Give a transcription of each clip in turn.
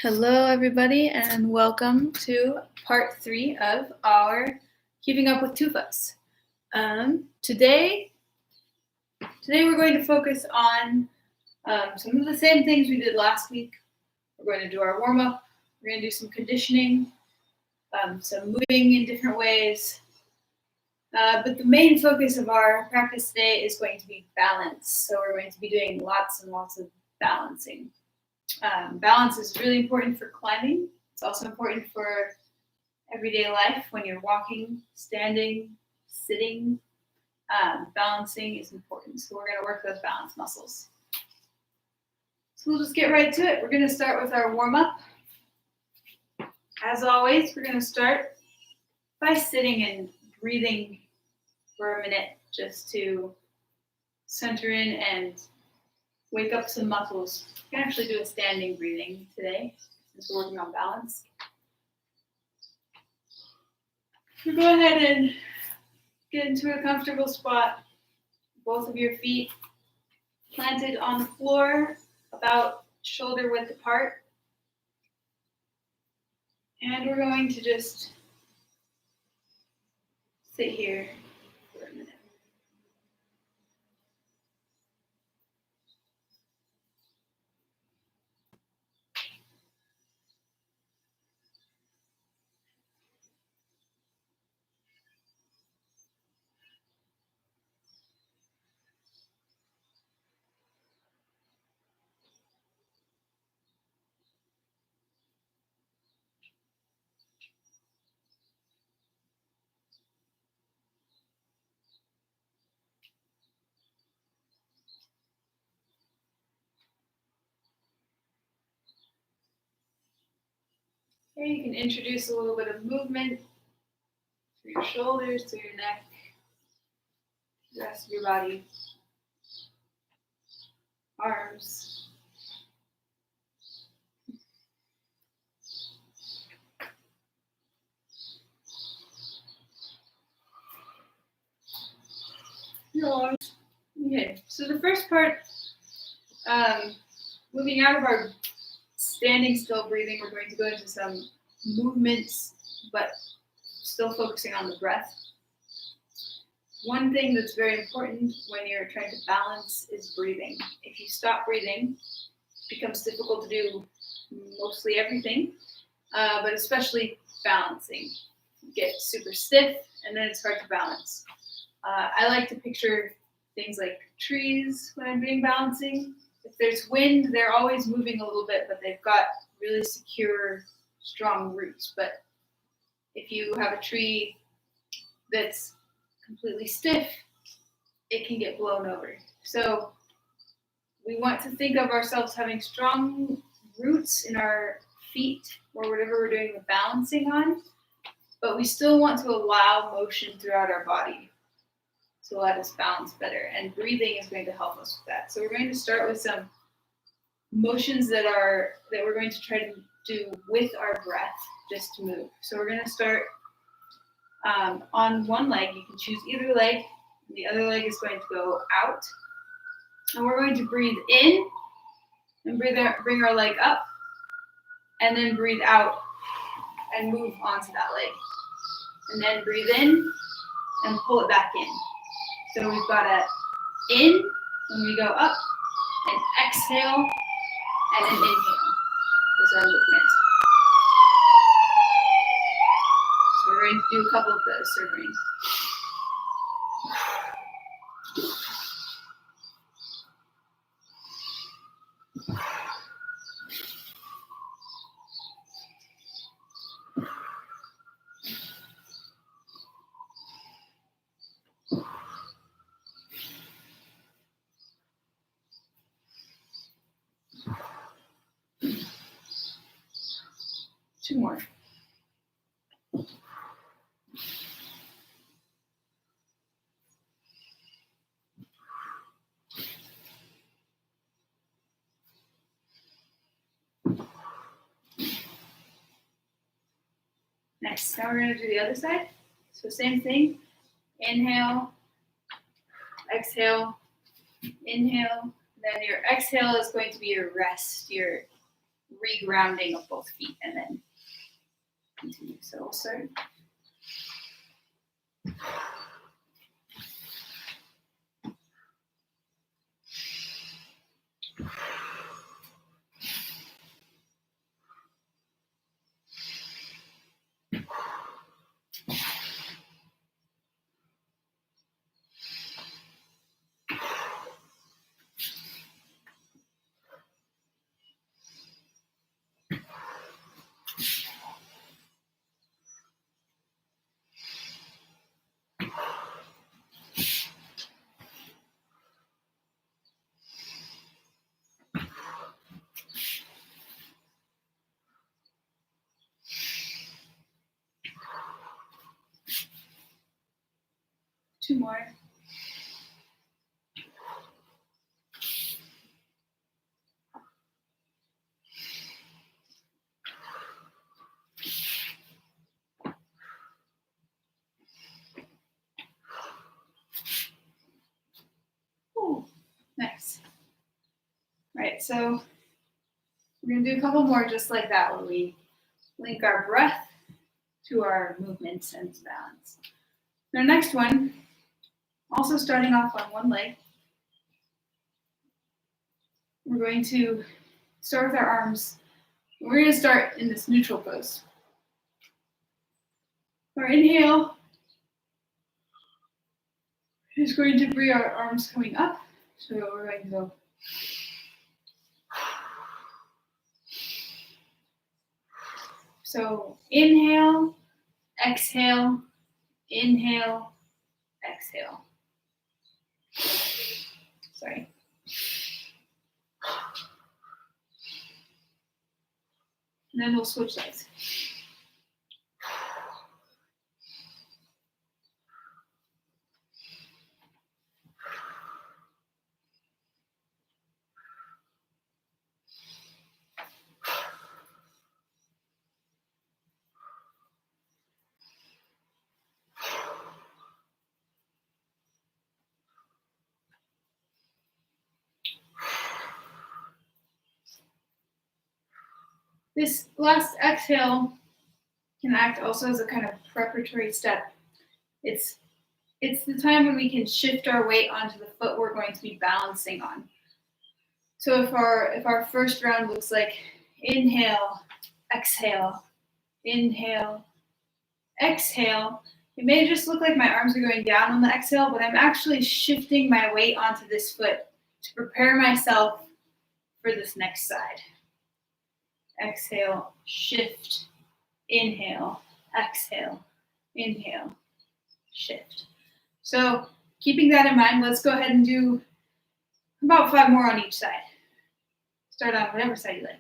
Hello, everybody, and welcome to part 3 of our Keeping Up with Tufas. Today we're going to focus on some of the same things we did last week. We're going to do our warm-up, we're going to do some conditioning, some moving in different ways. But the main focus of our practice today is going to be balance. So we're going to be doing lots and lots of balancing. Balance is really important for climbing. It's also important for everyday life when you're walking, standing, sitting. Balancing is important. So we're going to work those balance muscles. So we'll just get right to it. We're going to start with our warm-up. As always, we're going to start by sitting and breathing for a minute just to center in and wake up some muscles. We can actually do a standing breathing today since we're working on balance. So go ahead and get into a comfortable spot. Both of your feet planted on the floor, about shoulder width apart. And we're going to just sit here for a minute. Okay, you can introduce a little bit of movement through your shoulders, through your neck, the rest of your body, arms. Your arms. Okay, so the first part, moving out of our standing still breathing, we're going to go into some movements, but still focusing on the breath. One thing that's very important when you're trying to balance is breathing. If you stop breathing, it becomes difficult to do mostly everything, but especially balancing. You get super stiff, and then it's hard to balance. I like to picture things like trees when I'm doing balancing. If there's wind, they're always moving a little bit, but they've got really secure, strong roots. But if you have a tree that's completely stiff, it can get blown over. So we want to think of ourselves having strong roots in our feet or whatever we're doing the balancing on, but we still want to allow motion throughout our body to let us balance better. And breathing is going to help us with that. So we're going to start with some motions that we're going to try to do with our breath just to move. So we're going to start on one leg. You can choose either leg. The other leg is going to go out. And we're going to breathe in and bring our leg up, and then breathe out and move onto that leg. And then breathe in and pull it back in. So we've got a in when we go up, an exhale, and an inhale. Those are our movements. So we're going to do a couple of those. So we're going 2 more. Next, now we're going to do the other side. So same thing. Inhale, exhale, inhale. Then your exhale is going to be your rest, your re-grounding of both feet and then continue. So we'll start. Two more. Ooh, nice. All right, so we're gonna do a couple more just like that where we link our breath to our movements and balance. Our next one, also starting off on one leg, we're going to start with our arms. We're going to start in this neutral pose. Our inhale is going to bring our arms coming up. So we're going to go. So inhale, exhale, inhale, exhale. Sorry. And then we'll switch sides. This last exhale can act also as a kind of preparatory step. It's the time when we can shift our weight onto the foot we're going to be balancing on. So if our first round looks like inhale, exhale, inhale, exhale, it may just look like my arms are going down on the exhale, but I'm actually shifting my weight onto this foot to prepare myself for this next side. Exhale, shift, inhale, exhale, inhale, shift. So keeping that in mind, let's go ahead and do about 5 more on each side. Start on whatever side you like.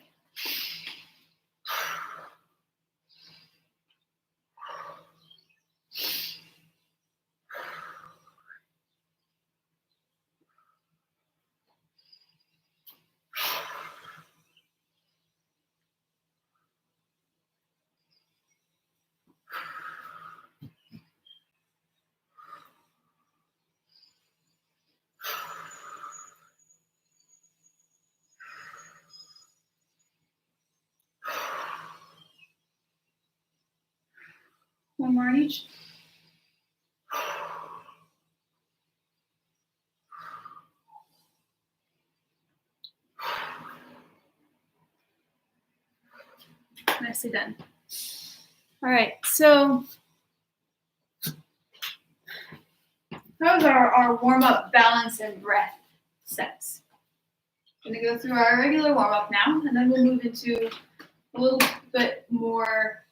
One more on each. Nicely done. All right, so those are our warm-up balance and breath sets. I'm going to go through our regular warm-up now, and then we'll move into a little bit more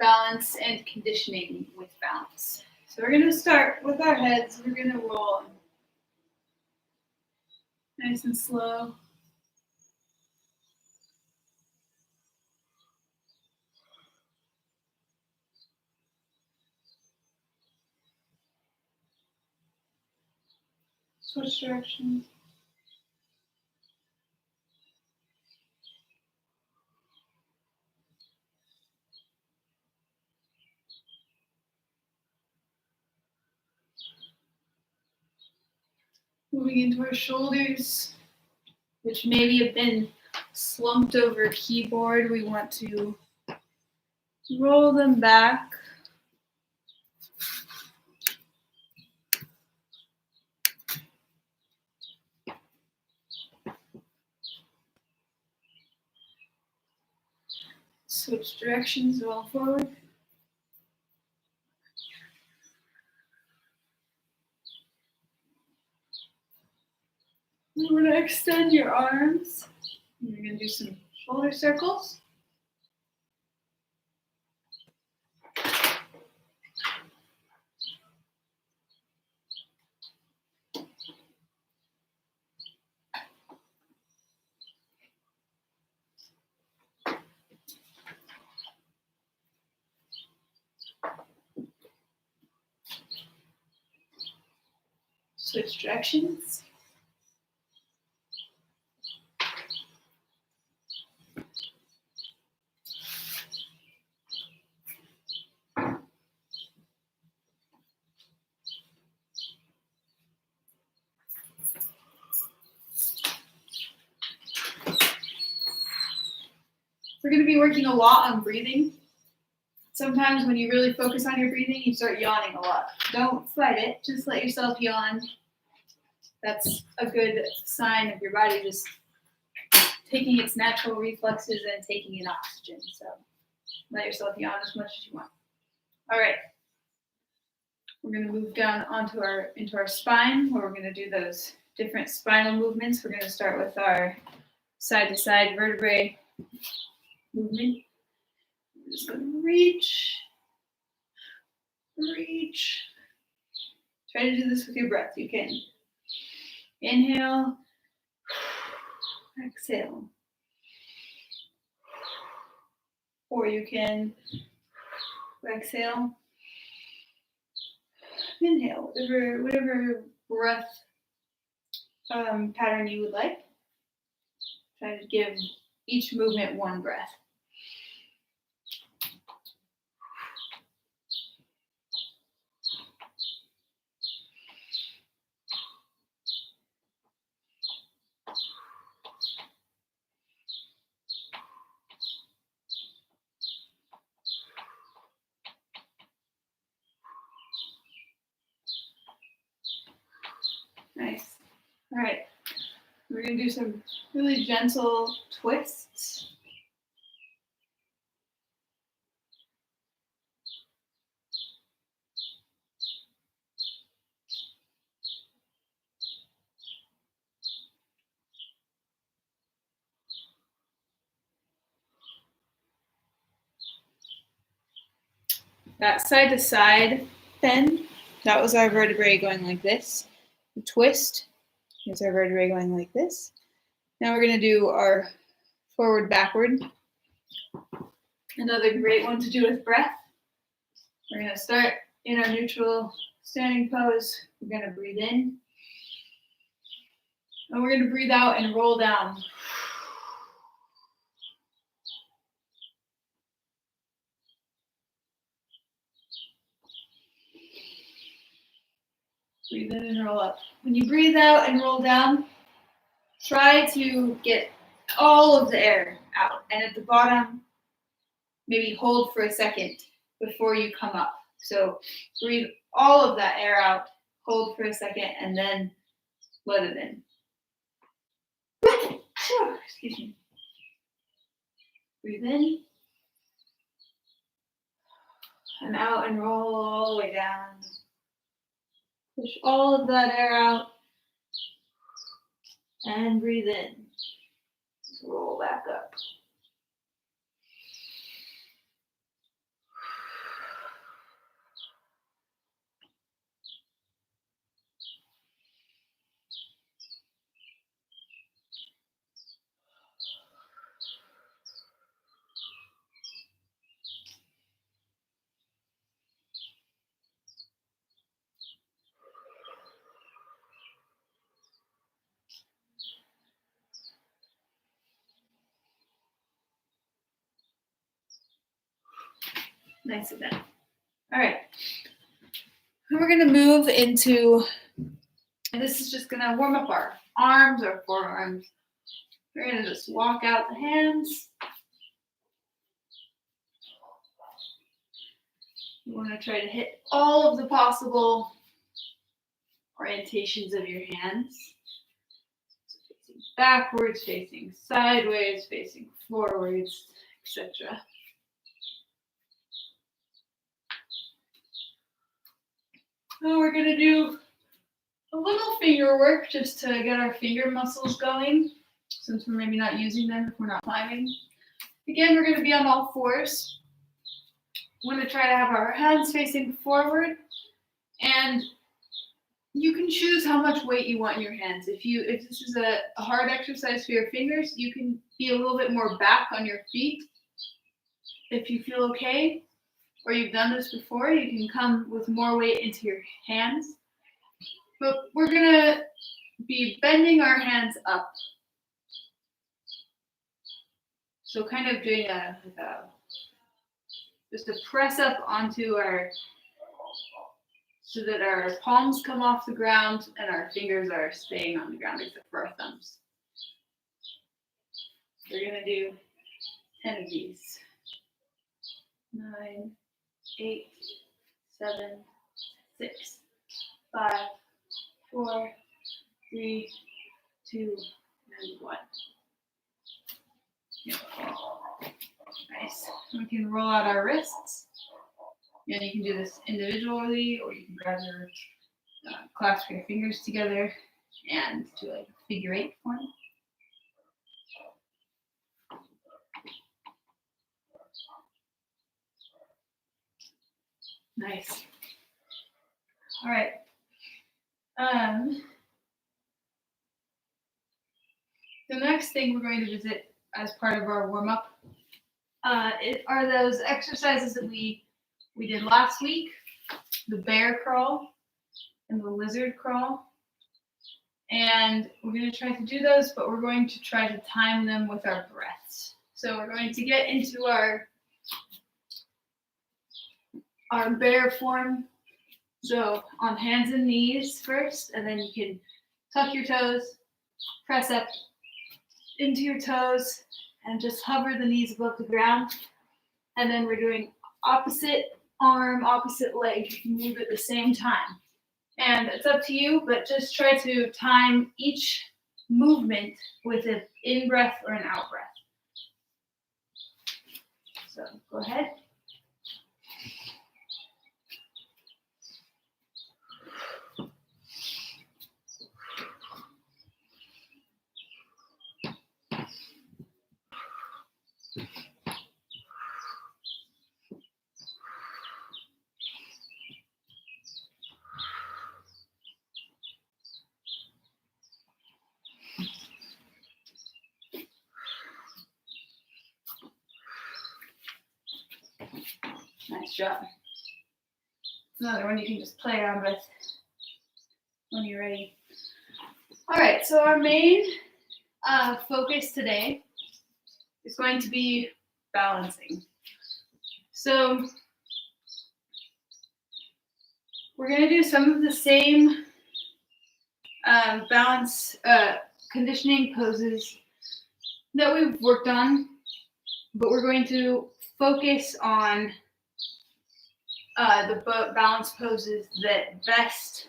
balance and conditioning with balance. So we're going to start with our heads. We're going to roll nice and slow. Switch directions. Moving into our shoulders, which maybe have been slumped over keyboard, we want to roll them back. Switch directions, roll forward. We're going to extend your arms. You're going to do some shoulder circles. Switch directions. We're going to be working a lot on breathing. Sometimes when you really focus on your breathing, you start yawning a lot. Don't fight it. Just let yourself yawn. That's a good sign of your body just taking its natural reflexes and taking in oxygen. So let yourself yawn as much as you want. All right. We're going to move down into our spine, where we're going to do those different spinal movements. We're going to start with our side-to-side vertebrae movement. We're just going to reach. Try to do this with your breath. You can inhale, exhale. Or you can exhale, inhale, whatever breath pattern you would like. Try to give each movement one breath. Nice. All right. We're going to do some really gentle twists. That side to side bend, that was our vertebrae going like this. The twist, here's our vertebrae going like this. Now we're going to do our forward backward. Another great one to do with breath. We're going to start in our neutral standing pose. We're going to breathe in. And we're going to breathe out and roll down. Breathe in and roll up. When you breathe out and roll down, try to get all of the air out. And at the bottom, maybe hold for a second before you come up. So breathe all of that air out, hold for a second, and then let it in. Excuse me. Breathe in. And out and roll all the way down. Push all of that air out. And breathe in. Roll back up. Nice of that. All right. And we're going to move into, and this is just going to warm up our arms, our forearms, We're going to just walk out the hands. You want to try to hit all of the possible orientations of your hands. So facing backwards, facing sideways, facing forwards, etc. Now we're going to do a little finger work just to get our finger muscles going, since we're maybe not using them if we're not climbing. Again, we're going to be on all fours. We're going to try to have our hands facing forward, and you can choose how much weight you want in your hands. If this is a hard exercise for your fingers, you can be a little bit more back on your feet. If you feel okay, or you've done this before, you can come with more weight into your hands. But we're going to be bending our hands up. So kind of doing just a press up onto so that our palms come off the ground and our fingers are staying on the ground except for our thumbs. We're going to do 10 of these. 9, 8, 7, 6, 5, 4, 3, 2, and 1. Yeah. Nice. We can roll out our wrists. And you can do this individually, or you can grab your clasp your fingers together and do like a figure 8 form. Nice. All right. The next thing we're going to visit as part of our warm-up are those exercises that we did last week, the bear crawl and the lizard crawl. And we're going to try to do those, but we're going to try to time them with our breaths. So we're going to get into our bear form. So on hands and knees first, and then you can tuck your toes, press up into your toes, and just hover the knees above the ground. And then we're doing opposite arm, opposite leg, move at the same time. And it's up to you, but just try to time each movement with an in-breath or an out-breath. So go ahead. Nice job. Another one you can just play around with when you're ready. All right, so our main focus today is going to be balancing. So we're going to do some of the same balance conditioning poses that we've worked on, but we're going to focus on the balance poses that best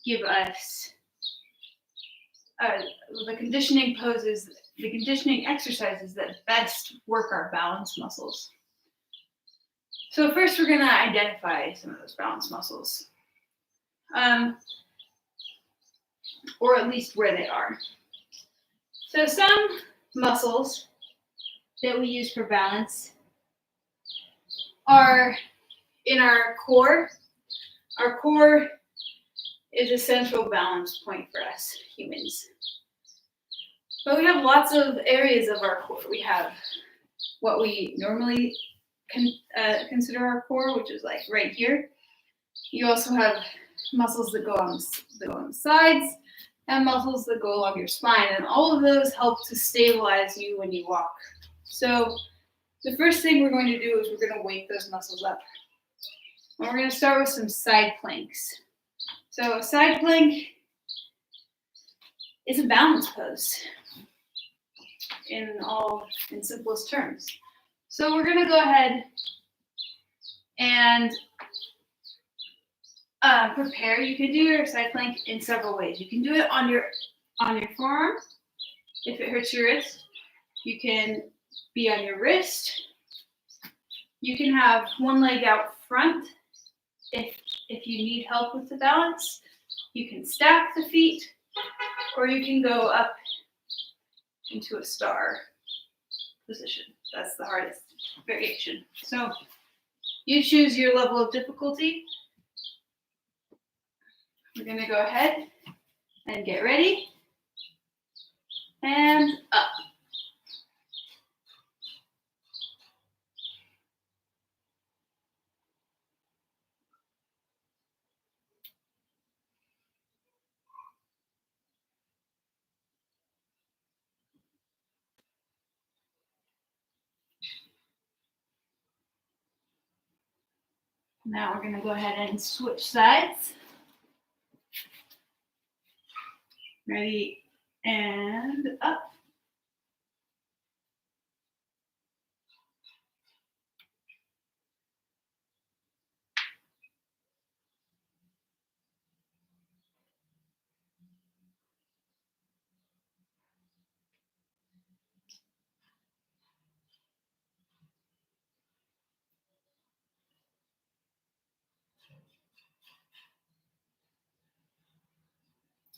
give us the conditioning poses, the conditioning exercises that best work our balance muscles. So first we're going to identify some of those balance muscles, or at least where they are. So some muscles that we use for balance are in our core. Our core is a central balance point for us humans. But we have lots of areas of our core. We have what we normally consider our core, which is like right here. You also have muscles that go on the sides and muscles that go along your spine, and all of those help to stabilize you when you walk. So the first thing we're going to do is we're going to wake those muscles up. And we're going to start with some side planks. So a side plank is a balance pose. in simplest terms. So we're gonna go ahead and prepare. You can do your side plank in several ways. You can do it on your forearm if it hurts your wrist. You can be on your wrist. You can have one leg out front if you need help with the balance. You can stack the feet, or you can go up into a star position. That's the hardest variation. So you choose your level of difficulty. We're going to go ahead and get ready. And up. Now we're going to go ahead and switch sides. Ready, and up.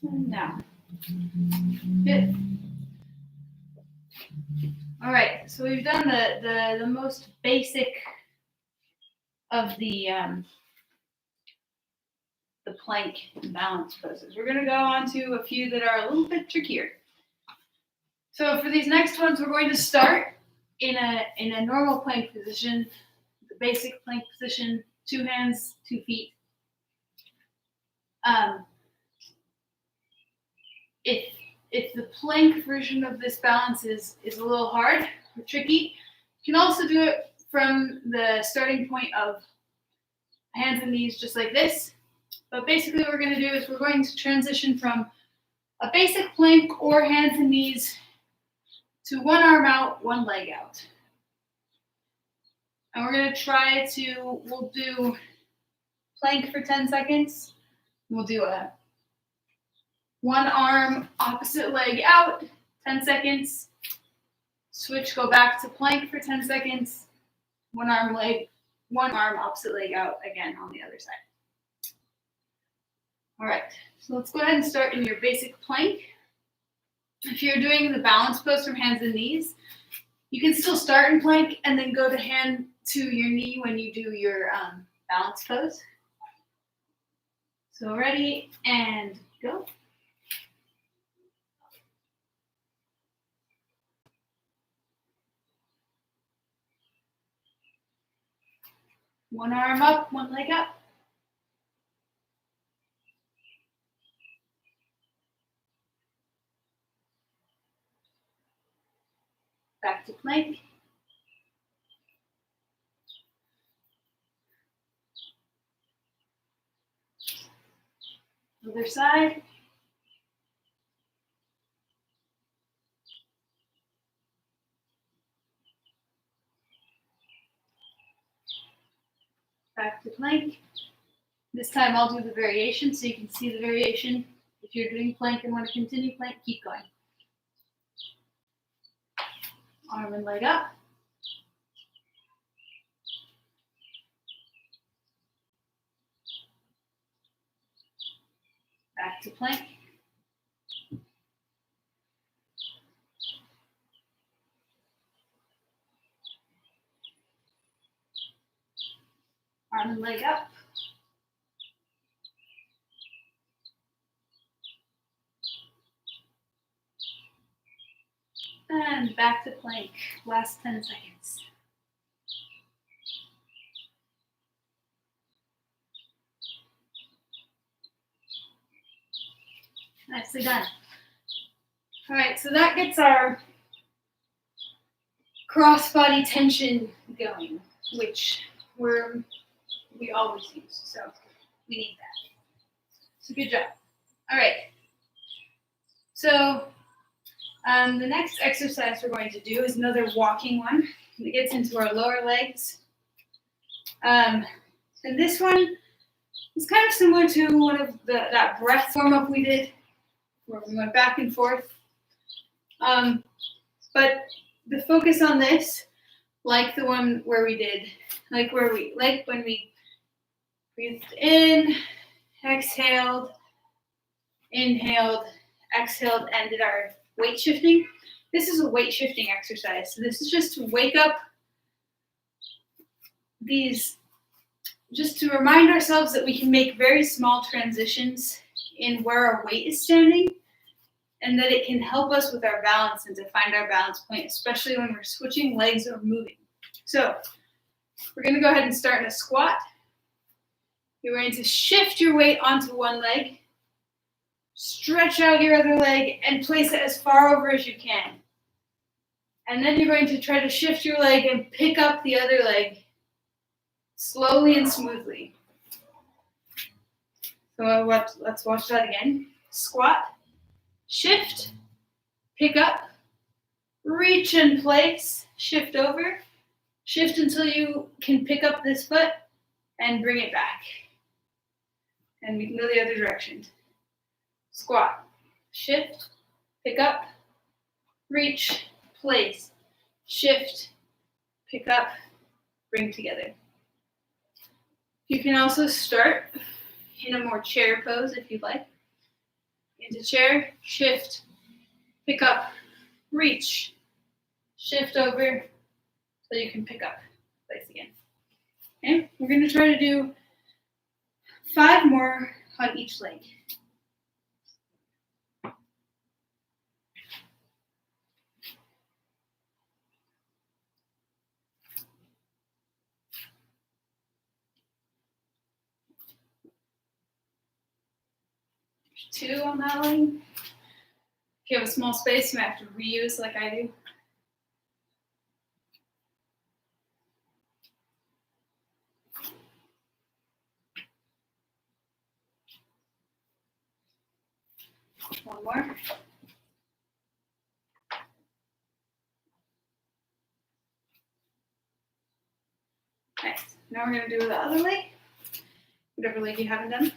And down. Good. All right, so we've done the most basic of the plank and balance poses. We're going to go on to a few that are a little bit trickier. So for these next ones, we're going to start in a normal plank position, the basic plank position, 2 hands, 2 feet. If the plank version of this balance is a little hard or tricky, you can also do it from the starting point of hands and knees just like this. But basically what we're going to do is we're going to transition from a basic plank or hands and knees to 1 arm out, 1 leg out. And we're going to we'll do plank for 10 seconds. We'll do a 1 arm, opposite leg out, 10 seconds. Switch, go back to plank for 10 seconds. 1 arm, opposite leg out again on the other side. All right, so let's go ahead and start in your basic plank. If you're doing the balance pose from hands and knees, you can still start in plank and then go to hand to your knee when you do your balance pose. So ready, and go. One arm up, 1 leg up. Back to plank. Other side. Back to plank. This time I'll do the variation so you can see the variation. If you're doing plank and want to continue plank, keep going. Arm and leg up. Back to plank. Arm and leg up. And back to plank. Last 10 seconds. Nicely done. All right, so that gets our cross body tension going, which we always use, so we need that. So good job. All right. So The next exercise we're going to do is another walking one. It gets into our lower legs. And this one is kind of similar to one of that breath warm-up we did, where we went back and forth. But the focus on this, like the one where we did, like when we breathed in, exhaled, inhaled, exhaled, and did our weight shifting. This is a weight shifting exercise. So this is just to wake up just to remind ourselves that we can make very small transitions in where our weight is standing, and that it can help us with our balance and to find our balance point, especially when we're switching legs or moving. So we're going to go ahead and start in a squat. You're going to shift your weight onto one leg, stretch out your other leg, and place it as far over as you can. And then you're going to try to shift your leg and pick up the other leg slowly and smoothly. So let's watch that again. Squat, shift, pick up, reach and place, shift over, shift until you can pick up this foot and bring it back. And we can go the other direction. Squat, shift, pick up, reach, place, shift, pick up, bring together. You can also start in a more chair pose if you'd like. Into chair, shift, pick up, reach, shift over so you can pick up, place again. Okay, we're going to try to do 5 more on each leg. There's 2 on that leg. If you have a small space, you might have to reuse like I do. One more. Nice. Now we're going to do the other leg, whatever leg you haven't done.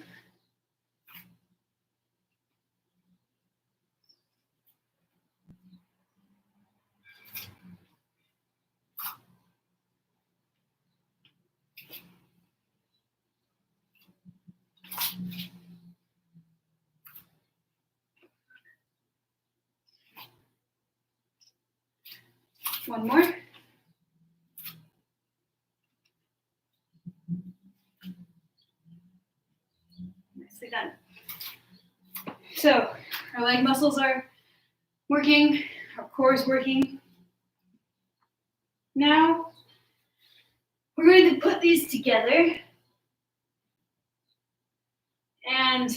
One more. Nicely done. So our leg muscles are working, our core is working. Now we're going to put these together and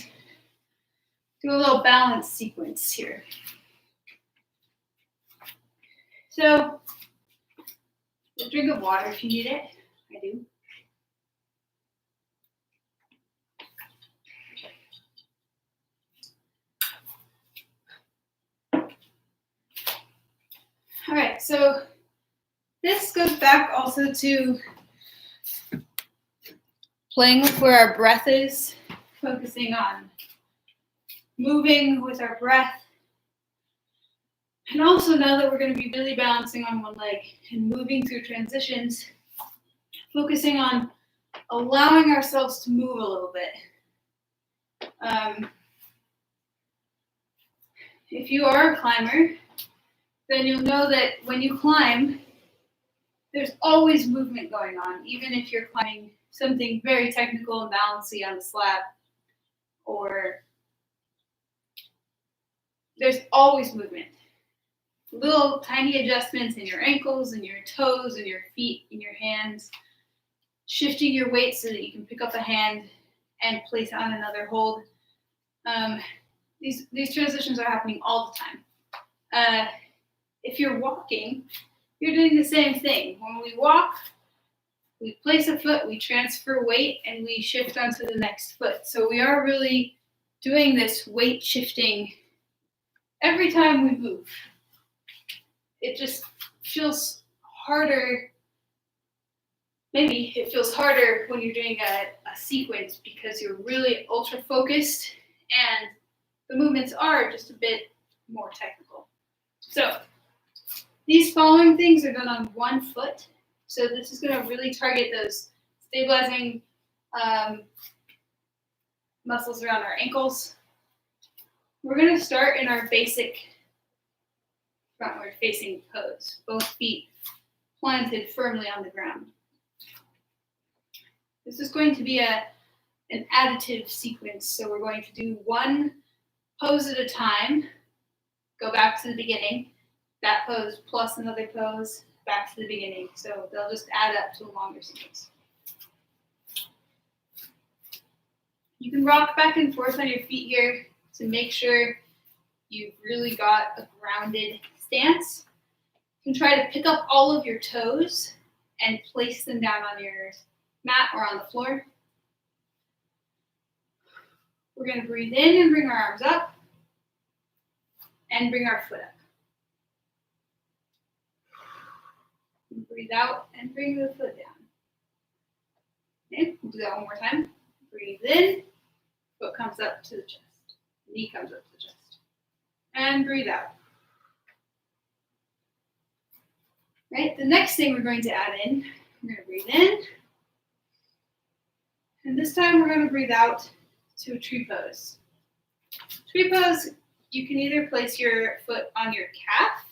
do a little balance sequence here. So, a drink of water if you need it. I do. All right, so this goes back also to playing with where our breath is, focusing on moving with our breath. And also now that we're going to be really balancing on one leg and moving through transitions, focusing on allowing ourselves to move a little bit. If you are a climber, then you'll know that when you climb, there's always movement going on, even if you're climbing something very technical and bouncy on the slab, or there's always movement. Little tiny adjustments in your ankles and your toes and your feet and your hands, shifting your weight so that you can pick up a hand and place it on another hold. These transitions are happening all the time. If you're walking, you're doing the same thing. When we walk, we place a foot, we transfer weight, and we shift onto the next foot. So we are really doing this weight shifting every time we move. it just feels harder. Maybe it feels harder when you're doing a sequence because you're really ultra focused and the movements are just a bit more technical. So these following things are done on one foot. So this is going to really target those stabilizing muscles around our ankles. We're going to start in our basic frontward facing pose, both feet planted firmly on the ground. This is going to be an additive sequence, so we're going to do one pose at a time, go back to the beginning, that pose plus another pose, back to the beginning. So they'll just add up to a longer sequence. You can rock back and forth on your feet here to make sure you've really got a grounded stance. You can try to pick up all of your toes and place them down on your mat or on the floor. We're going to breathe in and bring our arms up and bring our foot up. And breathe out and bring the foot down. Okay, we'll do that one more time. Breathe in, foot comes up to the chest, knee comes up to the chest. And breathe out. Right, the next thing we're going to add in, we're going to breathe in. And this time we're going to breathe out to a tree pose. Tree pose, you can either place your foot on your calf.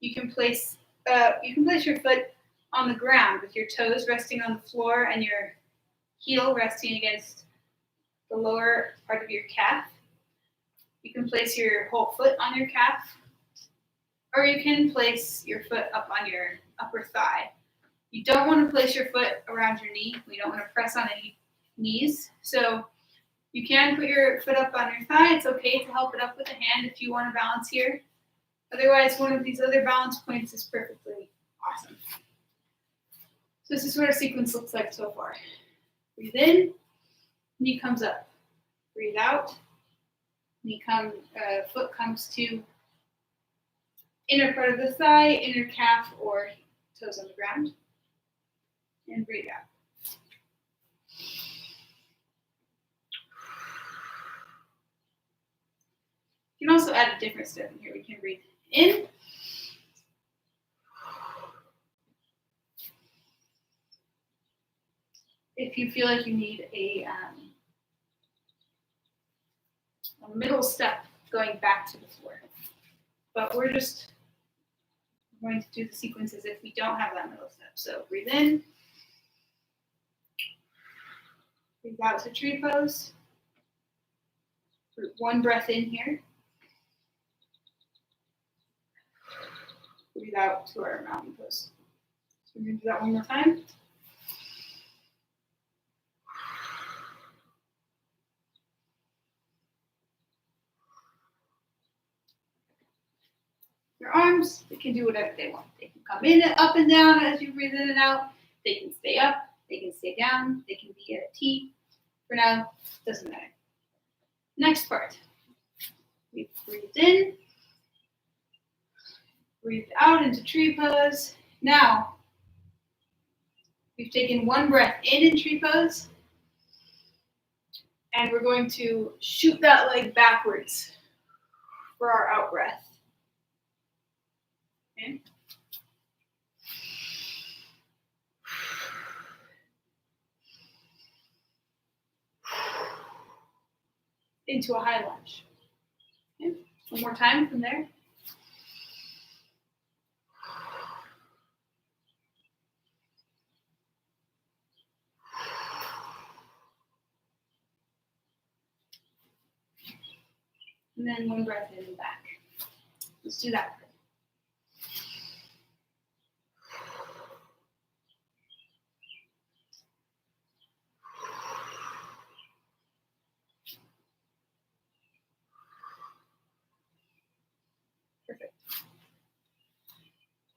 You can place your foot on the ground with your toes resting on the floor and your heel resting against the lower part of your calf. You can place your whole foot on your calf, or you can place your foot up on your upper thigh. You don't want to place your foot around your knee. We don't want to press on any knees. So you can put your foot up on your thigh. It's okay to help it up with a hand if you want to balance here. Otherwise, one of these other balance points is perfectly awesome. So this is what our sequence looks like so far. Breathe in, knee comes up. Breathe out, foot comes to inner part of the thigh, inner calf, or toes on the ground. And breathe out. You can also add a different step in here. We can breathe in. If you feel like you need a middle step going back to the floor. But we're just going to do the sequence as if we don't have that middle step. So breathe in. Breathe out to tree pose. One breath in here. Breathe out to our mountain pose. So we're going to do that one more time. Your arms, they can do whatever they want. They can come in and up and down as you breathe in and out. They can stay up. They can stay down. They can be at a T. For now, doesn't matter. Next part. We breathe in. Breathe out into tree pose. Now, we've taken one breath in tree pose. And we're going to shoot that leg backwards for our out breath. Okay. Into a high lunge. Okay. One more time from there. And then one breath in and back. Let's do that. Perfect.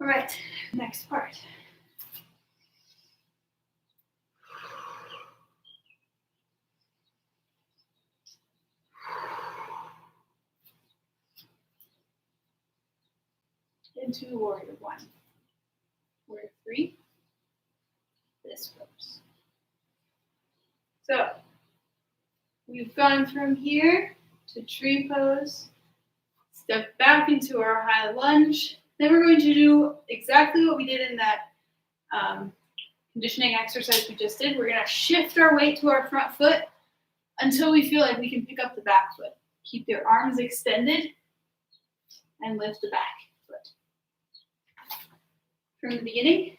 All right, next part. into warrior one. Warrior three, this pose. So we've gone from here to tree pose, step back into our high lunge. Then we're going to do exactly what we did in that conditioning exercise we just did. We're going to shift our weight to our front foot until we feel like we can pick up the back foot. Keep your arms extended and lift the back foot. From the beginning.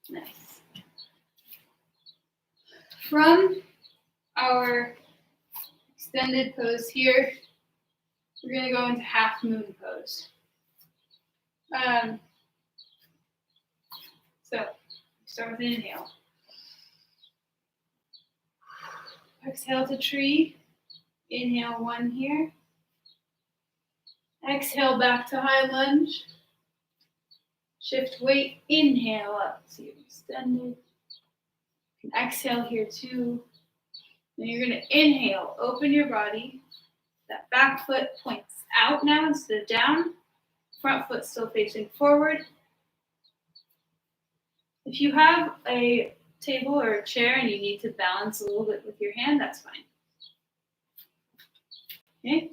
Nice. From our extended pose here, we're going to go into half moon pose. So start with an inhale. Exhale to tree. Inhale one here. Exhale back to high lunge. Shift weight, inhale up to extended. You can exhale here too. Then you're going to inhale, open your body. That back foot points out now instead of down. Front foot still facing forward. If you have a table or a chair and you need to balance a little bit with your hand, that's fine. Okay?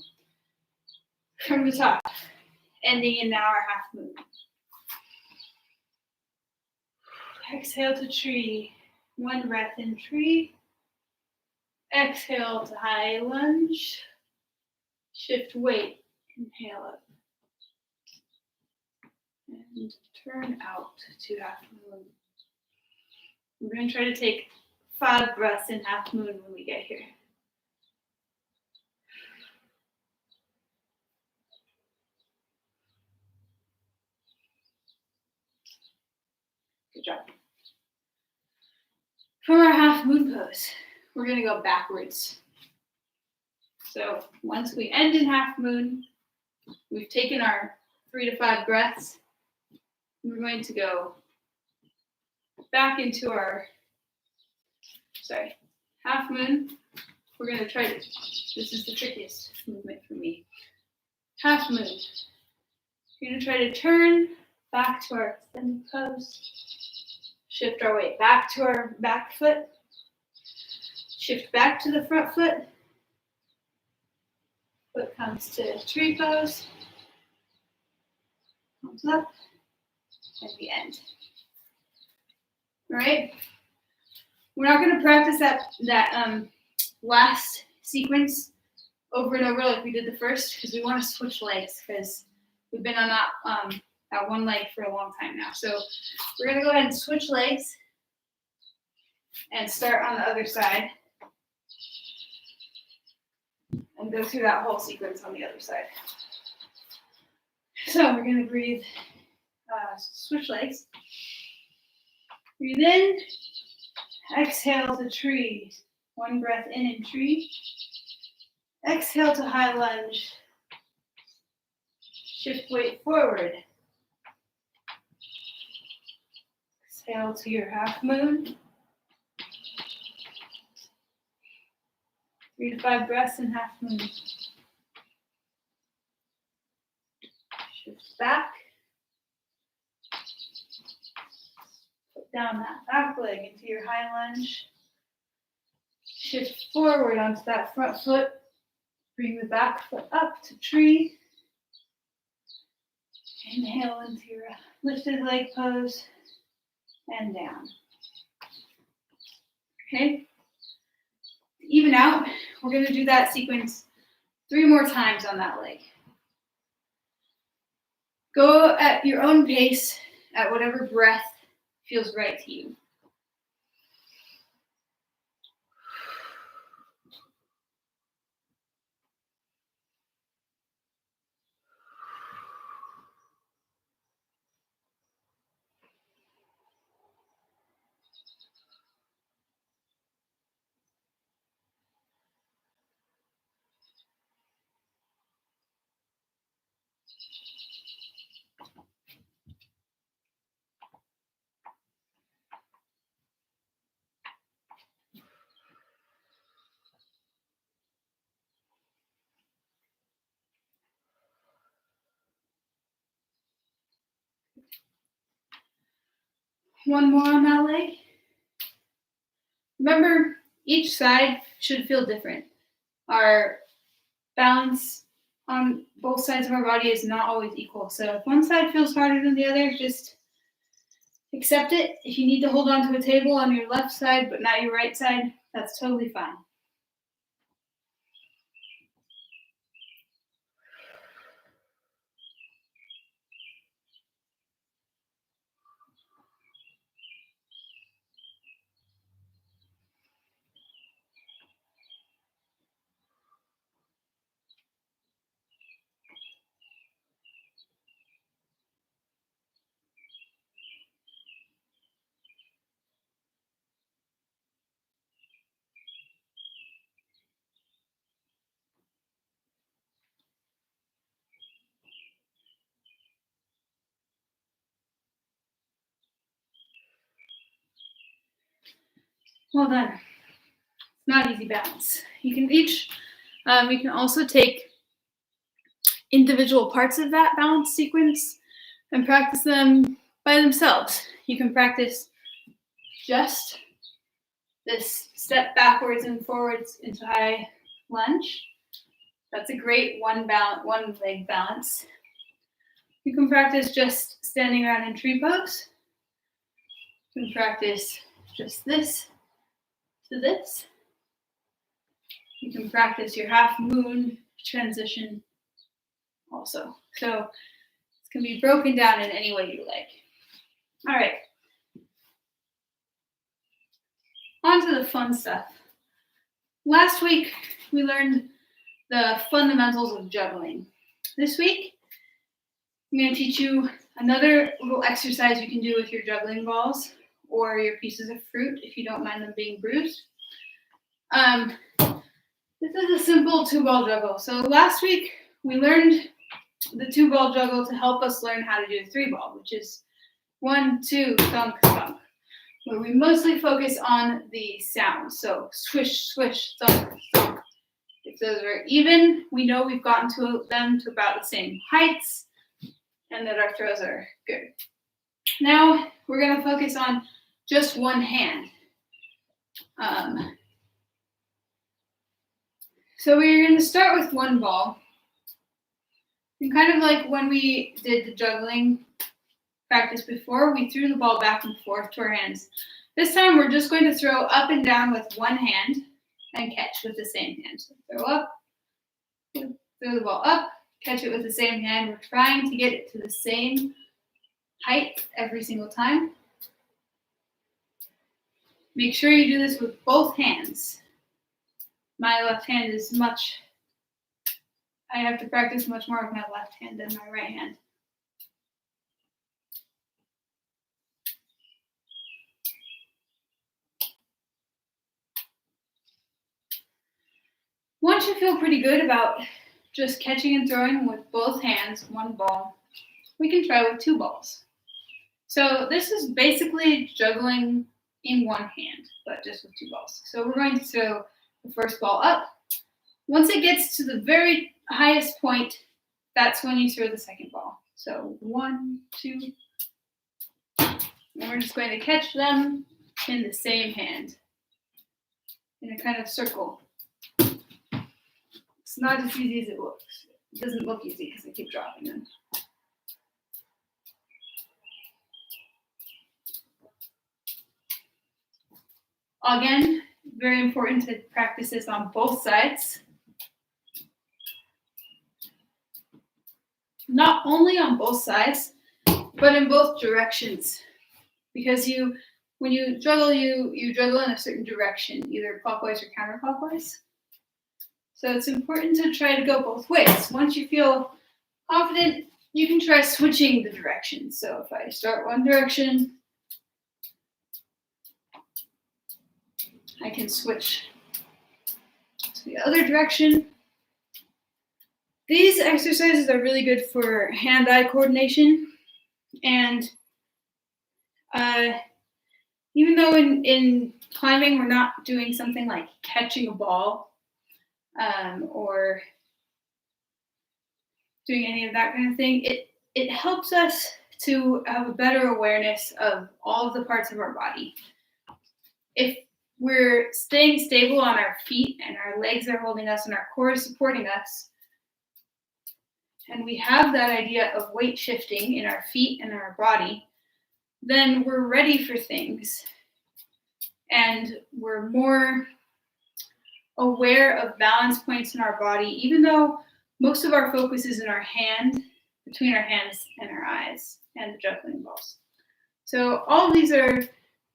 From the top, ending in now our half moon. Exhale to tree. One breath in tree. Exhale to high lunge. Shift weight. Inhale up. And turn out to half moon. We're going to try to take 5 breaths in half moon when we get here. Good job. For our half moon pose, we're going to go backwards. So once we end in half moon, we've taken our 3 to 5 breaths. We're going to go back into our, half moon. We're going to try to, this is the trickiest movement for me. Half moon. We're going to try to turn back to our extended pose. Shift our weight back to our back foot. Shift back to the front foot. Foot comes to tree pose. Comes up. At the end. All right. We're not going to practice that last sequence over and over like we did the first because we want to switch legs because we've been on that one leg for a long time now. So we're going to go ahead and switch legs and start on the other side and go through that whole sequence on the other side. So we're going to breathe. Switch legs. Breathe in. Exhale to tree. One breath in tree. Exhale to high lunge. Shift weight forward. Exhale to your half moon. 3 to 5 breaths in half moon. Shift back. Down that back leg into your high lunge. Shift forward onto that front foot. Bring the back foot up to tree. Inhale into your lifted leg pose and down. Okay? Even out, we're going to do that sequence 3 more times on that leg. Go at your own pace, at whatever breath feels right to you. One more on that leg. Remember, each side should feel different. Our balance on both sides of our body is not always equal. So if one side feels harder than the other, just accept it. If you need to hold on to a table on your left side but not your right side, that's totally fine. Well done. Not easy balance. You can also take individual parts of that balance sequence and practice them by themselves. You can practice just this step backwards and forwards into high lunge. That's a great one leg balance. You can practice just standing around in tree pose. You can practice just this to this. You can practice your half moon transition also. So it can be broken down in any way you like. All right. On to the fun stuff. Last week, we learned the fundamentals of juggling. This week, I'm going to teach you another little exercise you can do with your juggling balls or your pieces of fruit if you don't mind them being bruised. This is a simple 2-ball juggle. So last week, we learned the 2-ball juggle to help us learn how to do the 3-ball, which is 1, 2, thunk, thunk, where we mostly focus on the sound. So swish, swish, thunk, thunk. If those are even, we know we've gotten to them to about the same heights and that our throws are good. Now we're going to focus on just one hand. So we're going to start with one ball. And kind of like when we did the juggling practice before, we threw the ball back and forth to our hands. This time we're just going to throw up and down with one hand and catch with the same hand. So throw up, throw the ball up, catch it with the same hand. We're trying to get it to the same height every single time. Make sure you do this with both hands. My left hand is I have to practice much more with my left hand than my right hand. Once you feel pretty good about just catching and throwing with both hands, one ball, we can try with 2 balls. So this is basically juggling in one hand, but just with 2 balls. So we're going to throw the first ball up. Once it gets to the very highest point, that's when you throw the second ball. So 1, 2, and we're just going to catch them in the same hand in a kind of circle. It's not as easy as it looks. It doesn't look easy because I keep dropping them. Again, very important to practice this on both sides. Not only on both sides, but in both directions. Because when you juggle, you juggle in a certain direction, either clockwise or counterclockwise. So it's important to try to go both ways. Once you feel confident, you can try switching the direction. So if I start one direction, I can switch to the other direction. These exercises are really good for hand-eye coordination. And even though in climbing we're not doing something like catching a ball or doing any of that kind of thing, it helps us to have a better awareness of all of the parts of our body. If we're staying stable on our feet and our legs are holding us and our core is supporting us, and we have that idea of weight shifting in our feet and our body, then we're ready for things and we're more aware of balance points in our body, even though most of our focus is in our hand, between our hands and our eyes and the juggling balls. So all of these are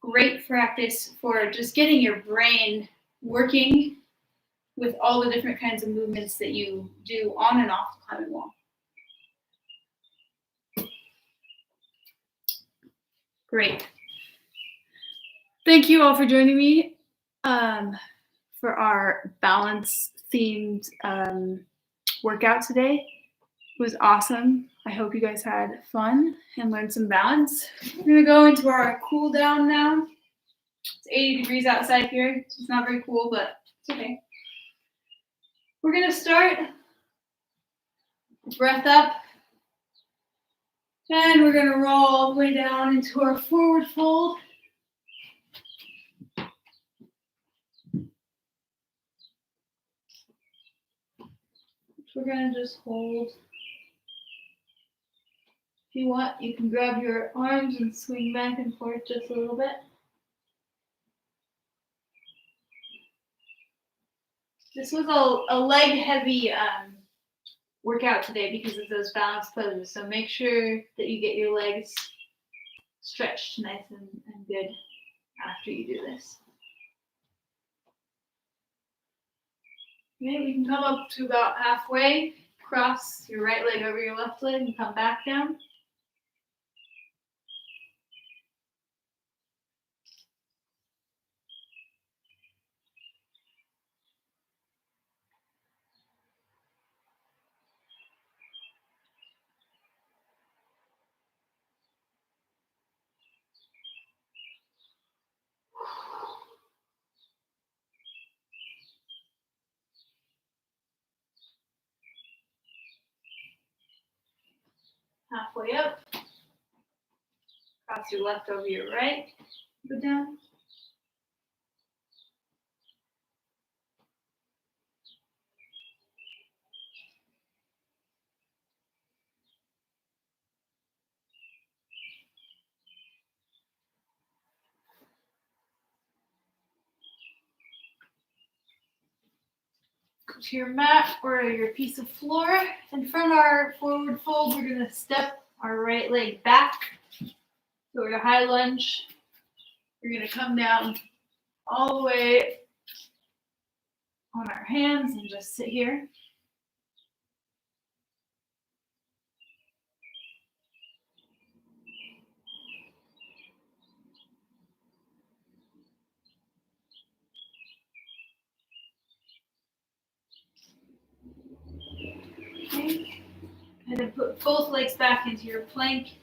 great practice for just getting your brain working with all the different kinds of movements that you do on and off the climbing wall. Great. Thank you all for joining me for our balance themed workout today. It was awesome. I hope you guys had fun and learned some balance. We're gonna go into our cool down now. It's 80 degrees outside here. It's not very cool, but it's okay. We're gonna start, breath up, and we're gonna roll all the way down into our forward fold. We're gonna just hold. If you want, you can grab your arms and swing back and forth just a little bit. This was a leg heavy workout today because of those balance poses. So make sure that you get your legs stretched nice and good after you do this. Okay, we can come up to about halfway, cross your right leg over your left leg and come back down. Halfway up, cross your left over your right, go down. Go to your mat or your piece of floor, and from our forward fold, we're gonna step our right leg back. So we're gonna high lunge. We're gonna come down all the way on our hands and just sit here. Okay. And then put both legs back into your plank.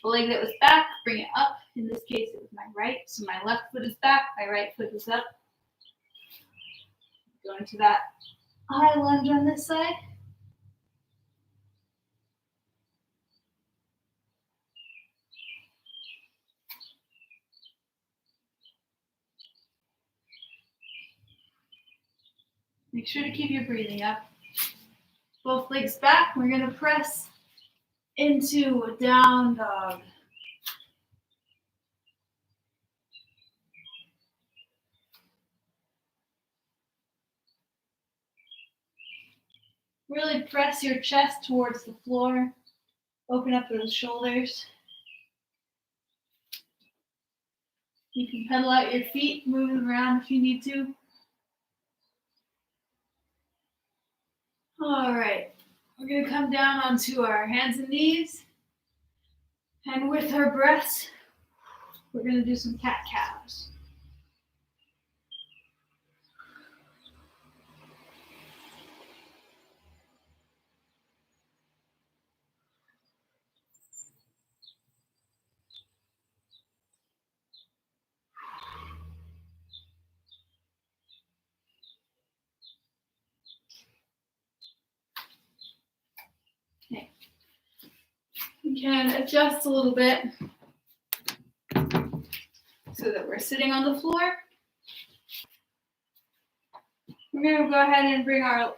The leg that was back, bring it up. In this case, it was my right. So my left foot is back, my right foot is up. Go into that high lunge on this side. Make sure to keep your breathing up. Both legs back. We're going to press into a down dog. Really press your chest towards the floor. Open up those shoulders. You can pedal out your feet, move them around if you need to. All right, we're going to come down onto our hands and knees. And with our breaths, we're going to do some cat-cows. can adjust a little bit so that we're sitting on the floor. We're going to go ahead and bring our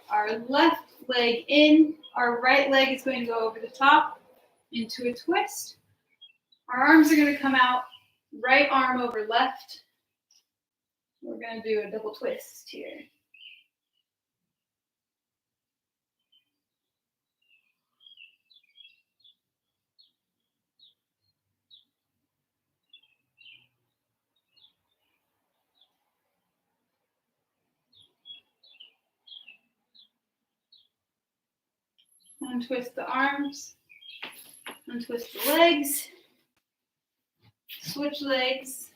left leg in. Our right leg is going to go over the top into a twist. Our arms are going to come out, right arm over left. We're going to do a double twist here. Untwist the arms, untwist the legs, switch legs,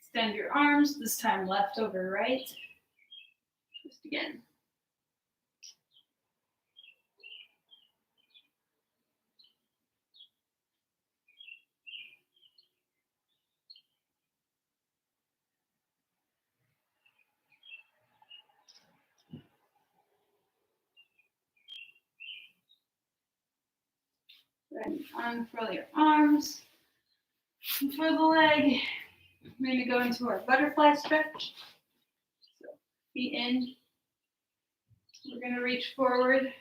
extend your arms, this time left over right, twist again. Then unfurl your arms. And for the leg, we're going to go into our butterfly stretch. So feet in. We're going to reach forward.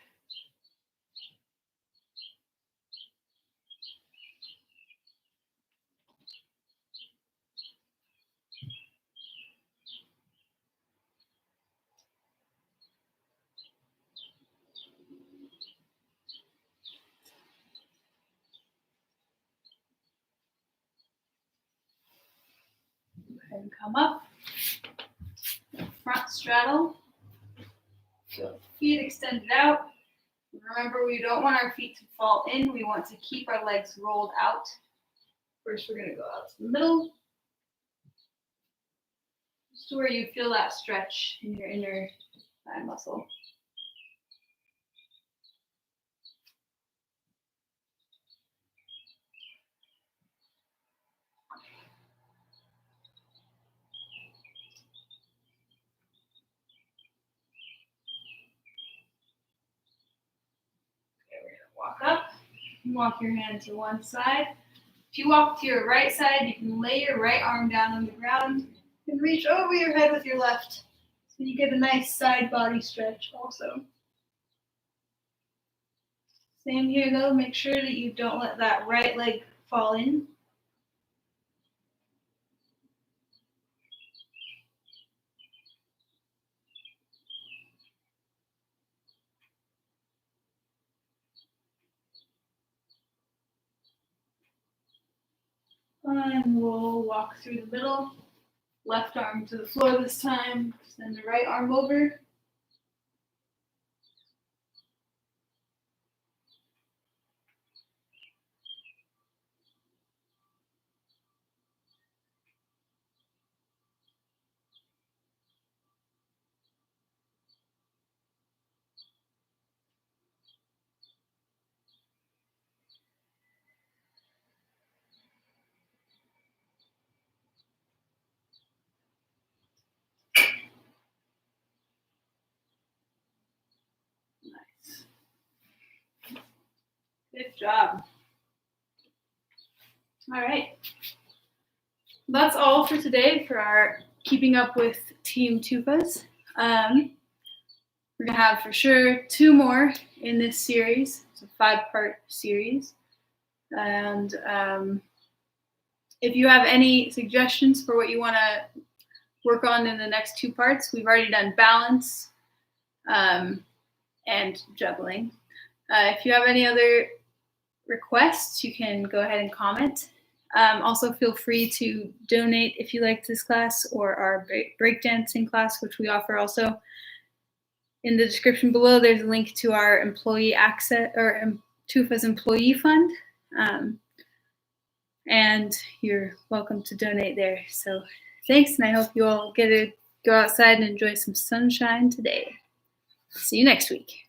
And come up, front straddle, so feet extended out. Remember, we don't want our feet to fall in, we want to keep our legs rolled out. First, we're going to go out to the middle, just to where you feel that stretch in your inner thigh muscle. Walk up, walk your hand to one side. If you walk to your right side, you can lay your right arm down on the ground and reach over your head with your left. So you get a nice side body stretch also. Same here though, make sure that you don't let that right leg fall in. And we'll walk through the middle. Left arm to the floor this time. Send the right arm over. Nice. Good job. All right. That's all for today for our Keeping Up with Team Tufas. We're going to have for sure 2 more in this series. It's a 5-part series. And if you have any suggestions for what you want to work on in the next 2 parts, we've already done balance and juggling. If you have any other requests, you can go ahead and comment. Also, feel free to donate if you like this class or our breakdancing class, which we offer also. In the description below, there's a link to our employee access or Tufas Employee Fund. And you're welcome to donate there. So thanks, and I hope you all get to go outside and enjoy some sunshine today. See you next week.